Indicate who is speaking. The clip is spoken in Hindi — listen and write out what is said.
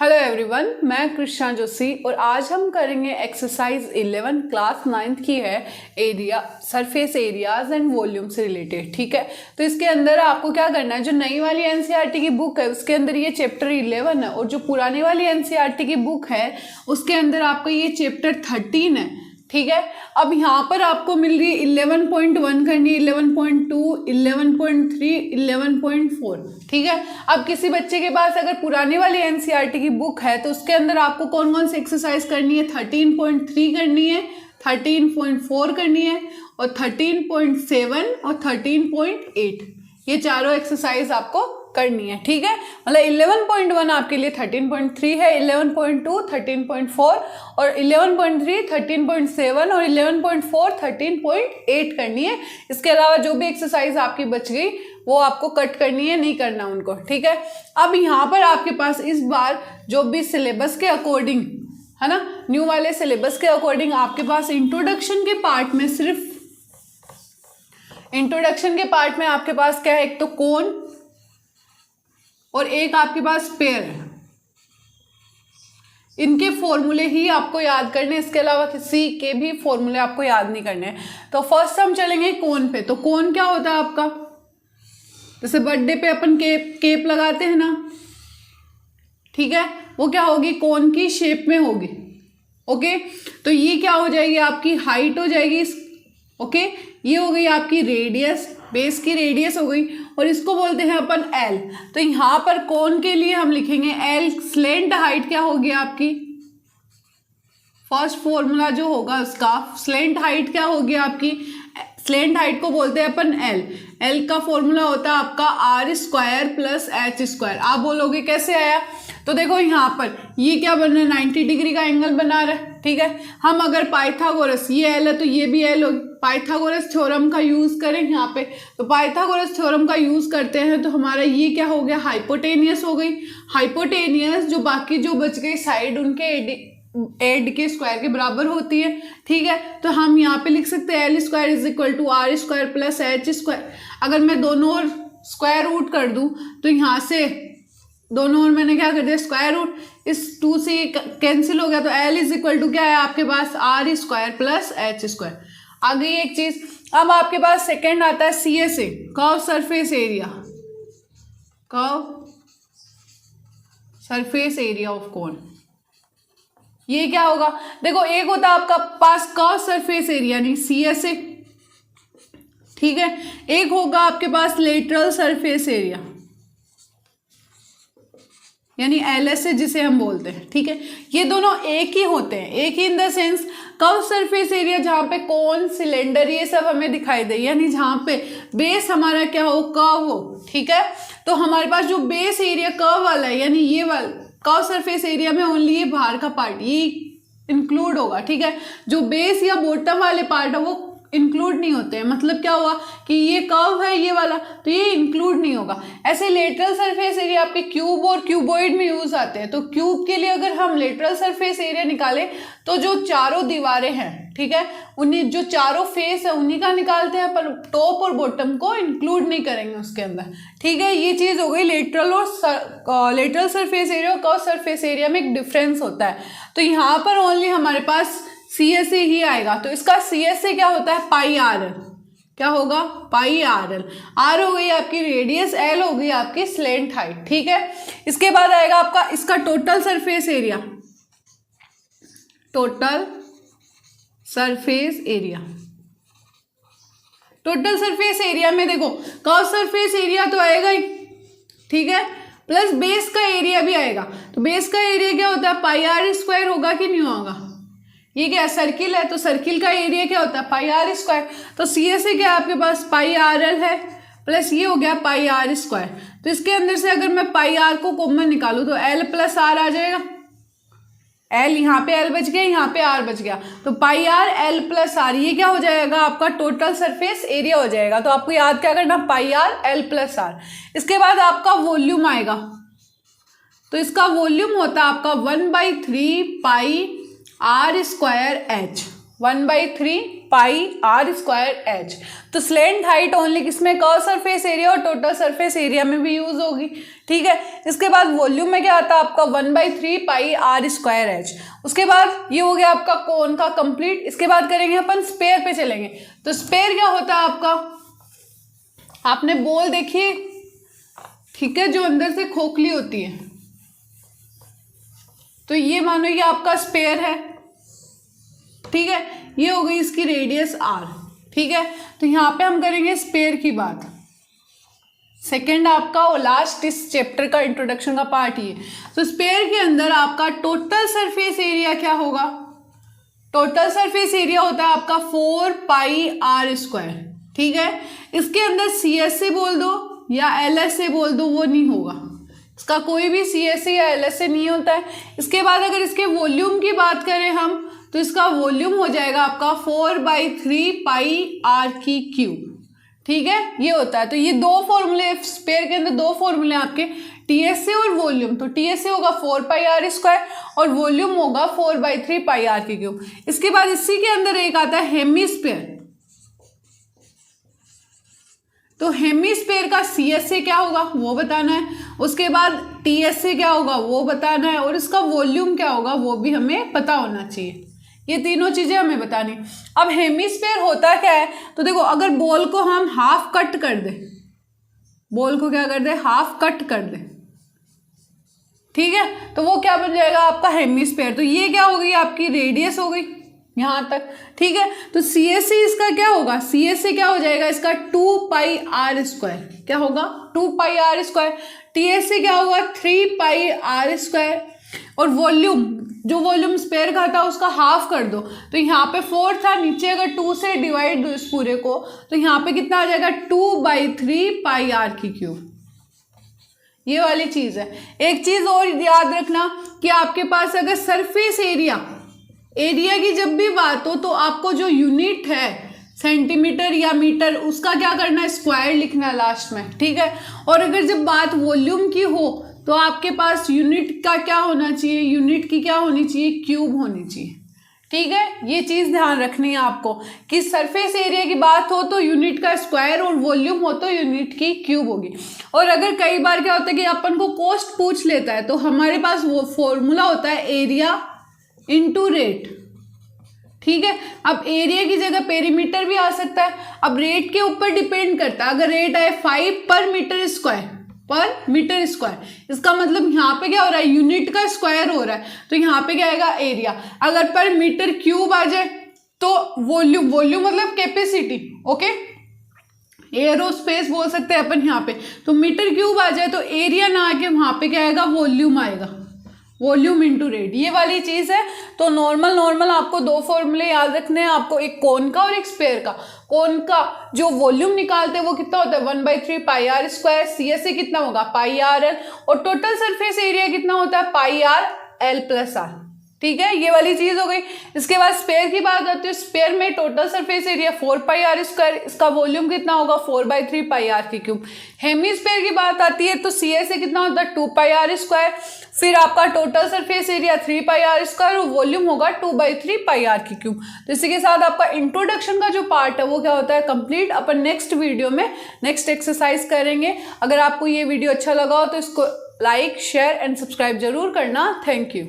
Speaker 1: हेलो एवरीवन, मैं कृष्णा जोशी और आज हम करेंगे एक्सरसाइज 11 क्लास 9th की है। Area, surface areas and volume से रिलेटेड। ठीक है, तो इसके अंदर आपको क्या करना है, जो नई वाली एनसीईआरटी की बुक है उसके अंदर ये चैप्टर 11 है और जो पुरानी वाली एनसीईआरटी की बुक है उसके अंदर आपका ये चैप्टर 13 है। ठीक है, अब यहाँ पर आपको मिल रही है 11.1 करनी, 11.2, 11.3, 11.4। ठीक है, अब किसी बच्चे के पास अगर पुरानी वाली एनसीईआरटी की बुक है तो उसके अंदर आपको कौन कौन सी एक्सरसाइज करनी है, 13.3 करनी है, 13.4 करनी है और 13.7 और 13.8, ये चारों एक्सरसाइज आपको करनी है। ठीक है, मतलब 11.1 आपके लिए 13.3 है, 11.2 13.4 और 11.3 13.7 और 11.4 13.8 करनी है। इसके अलावा जो भी एक्सरसाइज आपकी बच गई वो आपको कट करनी है, नहीं करना उनको। ठीक है, अब यहाँ पर आपके पास इस बार जो भी सिलेबस के अकॉर्डिंग है ना, न्यू वाले सिलेबस के अकॉर्डिंग आपके पास इंट्रोडक्शन के पार्ट में, सिर्फ इंट्रोडक्शन के पार्ट में आपके पास क्या है, एक तो कोन और एक आपके पास पेयर है। इनके फॉर्मूले ही आपको याद करने, इसके अलावा किसी के भी फॉर्मूले आपको याद नहीं करने। तो फर्स्ट हम चलेंगे कोन पे। तो कोन क्या होता है आपका, जैसे बर्थडे पे अपन केप लगाते हैं ना, ठीक है, वो क्या होगी, कोन की शेप में होगी। ओके, तो ये क्या हो जाएगी, आपकी हाइट हो जाएगी। ओके, ये हो गई आपकी रेडियस, बेस की रेडियस हो गई और इसको बोलते हैं अपन एल। तो यहाँ पर कोन के लिए हम लिखेंगे एल। स्लेंट हाइट क्या होगी आपकी, फर्स्ट फॉर्मूला जो होगा उसका, स्लेंट हाइट क्या होगी आपकी, स्लेंट हाइट को बोलते हैं अपन एल। एल का फॉर्मूला होता है आपका R square plus H square. आप बोलोगे कैसे आया, तो देखो यहाँ पर ये क्या बन रहा है, 90 डिग्री का एंगल बना रहा है। ठीक है, हम अगर पाइथागोरस, ये एल है तो ये भी एल होगी, पाइथागोरस थ्योरम का यूज करें यहाँ पे, तो पाइथागोरस थ्योरम का यूज करते हैं तो हमारा ये क्या हो गया, हाइपोटेनियस हो गई। हाइपोटेनियस जो बाकी जो बच गई साइड उनके एड के स्क्वायर के बराबर होती है। ठीक है, तो हम यहाँ पे लिख सकते हैं L square is equal to R square plus H square. अगर मैं दोनों ओर स्क्वायर रूट कर दूं तो यहाँ से दोनों ओर मैंने क्या कर दिया, स्क्वायर रूट, इस 2 से कैंसिल हो गया, तो एल इज इक्वल टू क्या है आपके पास, r square plus H square. आ गई एक चीज। अब आपके पास सेकंड आता है CSA, curve surface area, curve surface area of cone. ये क्या होगा, देखो एक होता है आपका पास कर्व सरफेस एरिया यानी CSA, ठीक है, एक होगा आपके पास लेटरल सरफेस एरिया यानी LSA जिसे हम बोलते हैं। ठीक है, ये दोनों एक ही होते हैं, एक ही in the sense curve surface area जहाँ पे कोन, सिलेंडर ये सब हमें दिखाई दे, यानी जहाँ पे बेस हमारा क्या हो, कर्व हो। ठीक है, तो हमारे पास जो बेस एरिया कर्व वाला है, यानी ये वाला कर्व सरफेस एरिया में ओनली ये बाहर का पार्ट ये इंक्लूड होगा। ठीक है, जो बेस या बॉटम वाले पार्ट है वो इंक्लूड नहीं होते हैं। मतलब क्या हुआ कि ये कर्व है ये वाला, तो ये इंक्लूड नहीं होगा। ऐसे लेटरल सरफेस एरिया आपके क्यूब और क्यूबॉइड में यूज आते हैं। तो क्यूब के लिए अगर हम लेटरल सरफेस एरिया निकालें तो जो चारों दीवारें हैं, ठीक है, उन्हीं जो चारों फेस है उन्हीं का निकालते हैं, पर टॉप और बॉटम को इंक्लूड नहीं करेंगे उसके अंदर। ठीक है, ये चीज हो गई लेटरल और लेटरल सरफेस एरिया और कर्व सरफेस एरिया में एक डिफरेंस होता है। तो यहाँ पर ओनली हमारे पास CSA ही आएगा। तो इसका CSA क्या होता है, पाई आर एल। क्या होगा, पाई आर एल। आर हो गई आपकी रेडियस, एल हो गई आपकी स्लेंट हाइट। ठीक है, इसके बाद आएगा आपका इसका total surface area, total surface area. Total surface area में देखो कर्व सरफेस एरिया तो आएगा ही, ठीक है, प्लस बेस का एरिया भी आएगा। तो बेस का एरिया क्या होता है, पाई आर स्क्वायर होगा कि नहीं होगा, ये क्या सर्किल है तो सर्किल का एरिया क्या होता है, पाई आर स्क्वायर। तो CSA क्या आपके पास पाई आर एल है, प्लस ये हो गया पाई आर स्क्वायर। तो इसके अंदर से अगर मैं पाई आर को कॉमन निकालूं तो एल प्लस आर आ जाएगा। एल यहाँ पे एल बच गया, यहाँ पे आर बच गया, तो पाई आर एल प्लस आर, ये क्या हो जाएगा आपका टोटल सरफेस एरिया हो जाएगा। तो आपको याद क्या करना, पाई आर एल प्लस आर। इसके बाद आपका वॉल्यूम आएगा, तो इसका वॉल्यूम होता है आपका 1/3 pi are square h, 1/3 pi are square h. तो स्लेंट हाइट ओनली किसमें, कर्व सरफेस एरिया और टोटल सरफेस एरिया में भी यूज होगी, ठीक है। इसके बाद वॉल्यूम में क्या आता है आपका 1/3 पाई आर स्क्वायर एच। उसके बाद ये हो गया आपका कोन का कंप्लीट। इसके बाद करेंगे अपन स्पेयर पे चलेंगे। तो स्पेयर क्या होता है आपका, आपने बॉल देखी, ठीक है, जो अंदर से खोखली होती है, तो ये मानो ये आपका स्पेयर है, ठीक है। ये हो गई इसकी रेडियस आर, ठीक है। तो यहाँ पे हम करेंगे स्पेयर की बात। सेकंड आपका और लास्ट इस चैप्टर का इंट्रोडक्शन का पार्ट ये। तो स्पेयर के अंदर आपका टोटल सरफेस एरिया क्या होगा, टोटल सरफेस एरिया होता है आपका 4 पाई आर स्क्वायर, ठीक है। इसके अंदर सी एस से बोल दो या एल एस से बोल दो, वो नहीं होगा, इसका कोई भी सी एस से या एल एस से नहीं होता है। इसके बाद अगर इसके वॉल्यूम की बात करें हम, तो इसका वॉल्यूम हो जाएगा आपका 4/3 पाई आर की क्यूब, ठीक है, ये होता है। तो ये दो फॉर्मूले, स्पेयर के अंदर दो फॉर्मूले आपके, टीएसए और वॉल्यूम। तो टीएसए होगा 4 पाई आर स्क्वायर और वॉल्यूम होगा 4/3 पाई आर की क्यूब। इसके बाद इसी के अंदर एक आता है हेमीस्फेयर। तो हेमीस्फेयर का सीएसए क्या होगा वो बताना है, उसके बाद टीएसए क्या होगा वो बताना है, और इसका वॉल्यूम क्या होगा वो भी हमें पता होना चाहिए। ये तीनों चीजें हमें बतानी। अब हेमीस्फेयर होता क्या है, तो देखो अगर बॉल को हम हाफ कट कर दे, बॉल को क्या कर दे, हाफ कट कर दे, ठीक है, तो वो क्या बन जाएगा आपका हेमीस्फेयर। तो ये क्या हो गई आपकी रेडियस हो गई यहां तक, ठीक है। तो सी एस सी इसका क्या होगा, सी एस सी क्या हो जाएगा इसका 2 पाई आर स्क्वायर, क्या होगा 2 pi are square. T S C क्या होगा 3 पाई आर स्क्वायर। और वॉल्यूम, जो वॉल्यूम स्पेयर का था उसका हाफ कर दो, तो यहाँ पे 4 था, नीचे अगर 2 से डिवाइड दो इस पूरे को, तो यहाँ पे कितना आ जाएगा 2/3 पाई आर की क्यूब। ये वाली चीज है। एक चीज और याद रखना कि आपके पास अगर सरफेस एरिया की जब भी बात हो, तो आपको जो यूनिट है सेंटीमीटर या मीटर, उसका क्या करना है, स्क्वायर लिखना है लास्ट में, ठीक है। और अगर जब बात वॉल्यूम की हो, तो आपके पास यूनिट का क्या होना चाहिए, यूनिट की क्या होनी चाहिए, क्यूब होनी चाहिए, ठीक है। ये चीज ध्यान रखनी है आपको कि सरफेस एरिया की बात हो तो यूनिट का स्क्वायर, और वॉल्यूम हो तो यूनिट की क्यूब होगी। और अगर कई बार क्या होता है कि अपन को कॉस्ट पूछ लेता है, तो हमारे पास वो फॉर्मूला होता है एरिया इंटू रेट, ठीक है। अब एरिया की जगह पेरीमीटर भी आ सकता है। अब रेट के ऊपर डिपेंड करता है, अगर रेट आए 5 पर मीटर स्क्वायर, इसका मतलब यहाँ पे क्या हो रहा है, यूनिट का स्क्वायर हो रहा है, तो यहाँ पे क्या आएगा एरिया। अगर पर मीटर क्यूब आ जाए तो वॉल्यूम मतलब कैपेसिटी, ओके, एरोस्पेस बोल सकते हैं अपन यहाँ पे। तो मीटर क्यूब आ जाए तो एरिया ना आके वहां पे क्या आएगा, वॉल्यूम आएगा, वॉल्यूम इंटू रेट, ये वाली चीज है। तो नॉर्मल आपको दो फॉर्मूले याद रखने हैं आपको, एक कोन का और एक स्पेयर का। कोन का जो वॉल्यूम निकालते हैं वो कितना होता है 1/3 पाई आर स्क्वायर, सीएसए कितना होगा पाई आर एल, और टोटल सरफेस एरिया कितना होता है पाई आर एल प्लस आर, ठीक है। ये वाली चीज हो गई। इसके बाद स्पेयर की बात आती है, स्पेयर में total surface area 4 pi are square, इसका वॉल्यूम कितना होगा 4/3 पाई आर की क्यूब। हेमी स्पेयर की बात आती है तो सीएसए कितना होता है 2 पाई आर स्क्वायर, फिर आपका total surface area 3 pi are square और वॉल्यूम होगा 2/3 पाई आर की क्यूब। तो इसी के साथ आपका इंट्रोडक्शन का जो पार्ट है वो क्या होता है कंप्लीट। अपन नेक्स्ट वीडियो में नेक्स्ट एक्सरसाइज करेंगे। अगर आपको ये वीडियो अच्छा लगा हो तो इसको लाइक शेयर एंड सब्सक्राइब जरूर करना। Thank you.